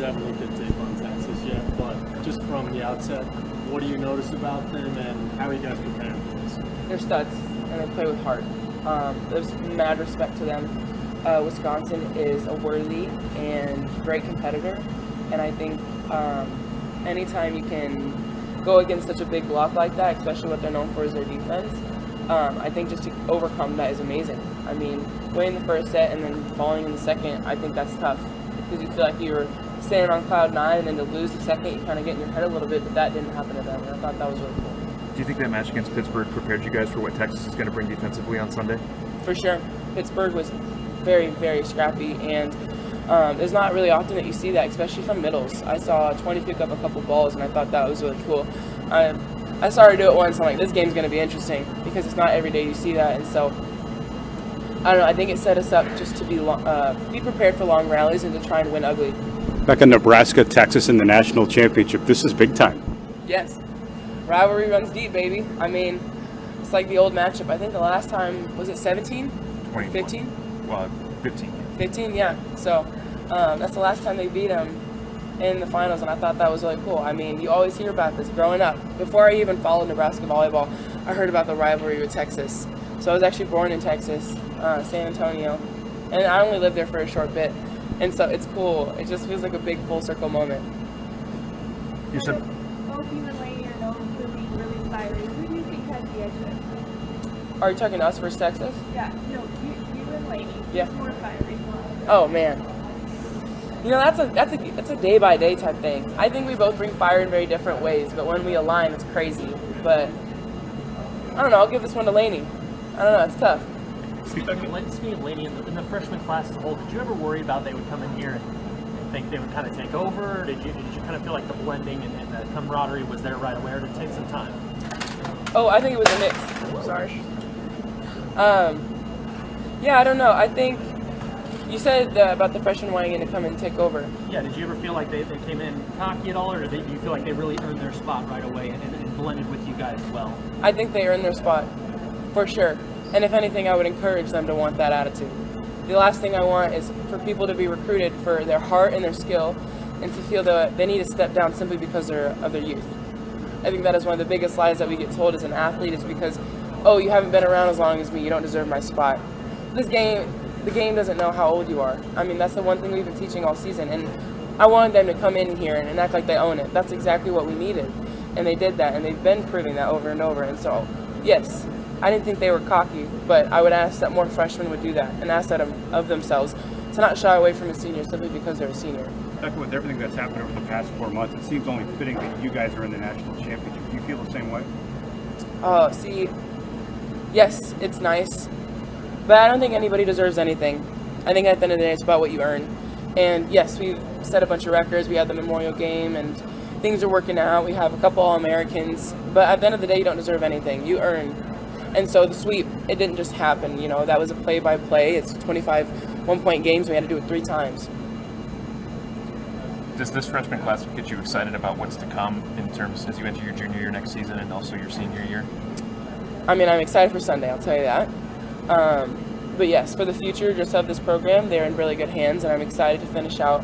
haven't looked at tape on Texas yet, but just from the outset, what do you notice about them, and how are you guys preparing for this? They're studs, and they play with heart. There's mad respect to them. Wisconsin is a worthy and great competitor, and I think anytime you can go against such a big block like that, especially what they're known for is their defense, I think just to overcome that is amazing. I mean, winning the first set and then falling in the second, I think that's tough because you feel like you were standing on cloud nine, and then to lose the second, you kind of get in your head a little bit, but that didn't happen to them, and I thought that was really cool. Do you think that match against Pittsburgh prepared you guys for what Texas is going to bring defensively on Sunday? For sure. Pittsburgh was very, very scrappy, and it's not really often that you see that, especially from middles. I saw 20 pick up a couple balls, and I thought that was really cool. I started to do it once, and I'm like, this game's going to be interesting because it's not every day you see that, and so I don't know. I think it set us up just to be prepared for long rallies and to try and win ugly. Bekka, Nebraska, Texas in the national championship. This is big time. Yes. Rivalry runs deep, baby. I mean, it's like the old matchup. I think the last time, was it 17? 15? Well, 15. 15, yeah. So that's the last time they beat them in the finals, and I thought that was really cool. I mean, you always hear about this growing up. Before I even followed Nebraska volleyball, I heard about the rivalry with Texas. So I was actually born in Texas, San Antonio, and I only lived there for a short bit. And so it's cool. It just feels like a big full circle moment. You said both you and Lady are known for being really fiery. Who do you think has the edge? Are you talking to us versus Texas? Yeah, no, you and Lady. Yeah. Who's more fiery? Oh man. You know, that's a day by day type thing. I think we both bring fire in very different ways, but when we align, it's crazy. But I don't know. I'll give this one to Laney. I don't know. It's tough. Speaking of Laney, in the freshman class as a whole, did you ever worry about they would come in here and think they would kind of take over? Or did you kind of feel like the blending and the camaraderie was there right away, or did it take some time? Oh, I think it was a mix. Sorry. Yeah, I don't know. I think you said about the freshmen wanting to come and take over. Yeah, did you ever feel like they came in cocky at all, or do you feel like they really earned their spot right away and blended with you guys well? I think they earned their spot, for sure. And if anything, I would encourage them to want that attitude. The last thing I want is for people to be recruited for their heart and their skill, and to feel that they need to step down simply because of their youth. I think that is one of the biggest lies that we get told as an athlete, is because, oh, you haven't been around as long as me, you don't deserve my spot. The game doesn't know how old you are. I mean, that's the one thing we've been teaching all season, and I wanted them to come in here and act like they own it. That's exactly what we needed, and they did that, and they've been proving that over and over. And so, yes, I didn't think they were cocky, but I would ask that more freshmen would do that and ask that of themselves, to not shy away from a senior simply because they're a senior. Bekka, with everything that's happened over the past 4 months, it seems only fitting that you guys are in the national championship. Do you feel the same way? See, yes, it's nice, but I don't think anybody deserves anything. I think at the end of the day, it's about what you earn. And yes, we've set a bunch of records. We had the Memorial Game, and things are working out. We have a couple All-Americans, but at the end of the day, you don't deserve anything. You earn. And so the sweep, it didn't just happen. You know, that was a play-by-play. It's 25 one-point games. We had to do it 3 times. Does this freshman class get you excited about what's to come in terms as you enter your junior year next season and also your senior year? I mean, I'm excited for Sunday, I'll tell you that. But yes, for the future just of this program, they're in really good hands, and I'm excited to finish out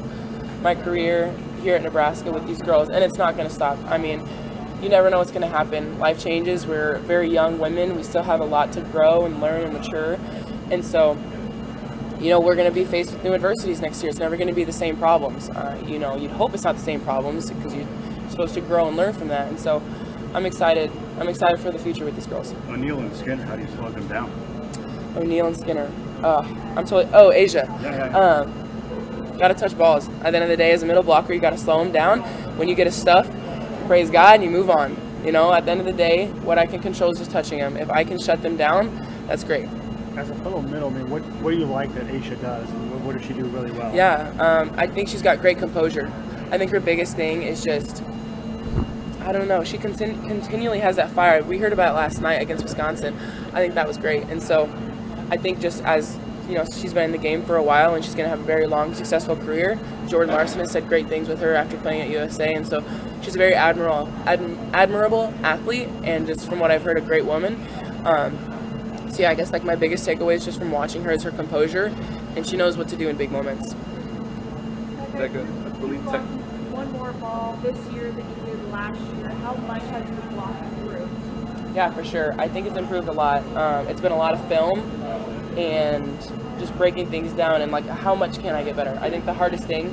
my career here at Nebraska with these girls, and it's not going to stop. I mean, you never know what's going to happen. Life changes. We're very young women. We still have a lot to grow and learn and mature, and so, you know, we're going to be faced with new adversities next year. It's never going to be the same problems. You know, you'd hope it's not the same problems because you're supposed to grow and learn from that, and so I'm excited. I'm excited for the future with these girls. O'Neal and Skinner, how do you slow them down? O'Neal and Skinner. I'm totally. Oh, Asia. Yeah. Got to touch balls. At the end of the day, as a middle blocker, you got to slow them down. When you get a stuff, praise God, and you move on. You know, at the end of the day, what I can control is just touching them. If I can shut them down, that's great. As a fellow middleman, what do you like that Aisha does? And what does she do really well? Yeah, I think she's got great composure. I think her biggest thing is just, I don't know, she continually has that fire. We heard about it last night against Wisconsin. I think that was great. And so I think just as, you know, she's been in the game for a while and she's going to have a very long, successful career. Jordan Larson has said great things with her after playing at USA. And so she's a very admirable athlete, and just from what I've heard, a great woman. So yeah, I guess like my biggest takeaway is just from watching her is her composure, and she knows what to do in big moments. Bekka, You blocked one more ball this year than you did last year. How much has your block improved? Yeah, for sure. I think it's improved a lot. It's been a lot of film and just breaking things down and like how much can I get better. I think the hardest thing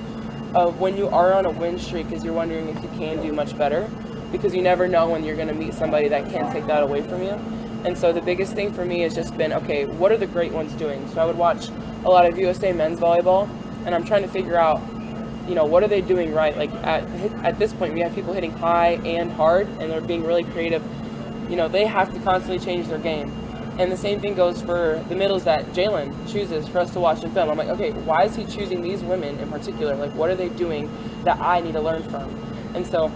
when you are on a win streak is you're wondering if you can do much better, because you never know when you're going to meet somebody that can take that away from you. And so the biggest thing for me has just been, okay, what are the great ones doing? So I would watch a lot of USA men's volleyball, and I'm trying to figure out, you know, what are they doing right? Like at this point, we have people hitting high and hard, and they're being really creative. You know, they have to constantly change their game. And the same thing goes for the middles that Jalen chooses for us to watch and film. I'm like, okay, why is he choosing these women in particular? Like, what are they doing that I need to learn from? And so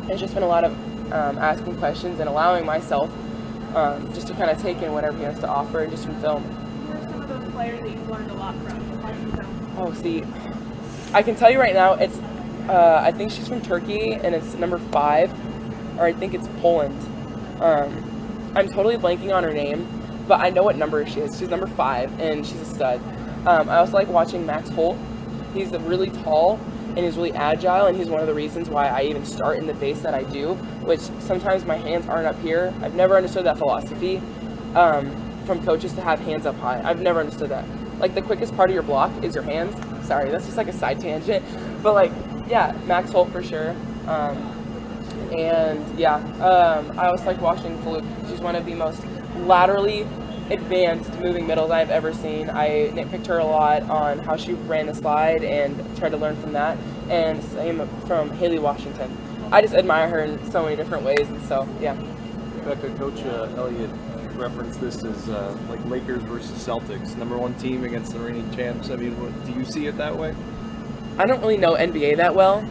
it's just been a lot of asking questions and allowing myself just to kind of take in whatever he has to offer, just from film. Who are some of those players that you've learned a lot from watching film? Oh, see, I can tell you right now, it's I think she's from Turkey, and it's number 5, or I think it's Poland. I'm totally blanking on her name, but I know what number she is. She's number 5, and she's a stud. I also like watching Max Holt. He's really tall, and he's really agile, and he's one of the reasons why I even start in the base that I do, which sometimes my hands aren't up here. I've never understood that philosophy from coaches to have hands up high. I've never understood that. Like, the quickest part of your block is your hands. Sorry, that's just like a side tangent. But, like, yeah, Max Holt for sure. And, yeah, I also like watching Fluke. She's one of the most laterally advanced moving middles I've ever seen. I nitpicked her a lot on how she ran the slide and tried to learn from that. And same from Haley Washington. I just admire her in so many different ways, and so, yeah. Becca, Coach Elliott referenced this as like Lakers versus Celtics, number 1 team against the reigning champs. I mean, do you see it that way? I don't really know NBA that well,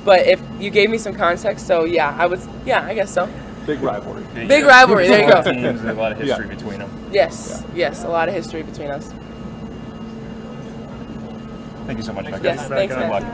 but if you gave me some context, so yeah, I guess so. Big rivalry. Big rivalry, there you go. Teams, there's a lot of history between them. Yes, a lot of history between us. Thank you so much, Becca. Yes, thanks, Good man. luck.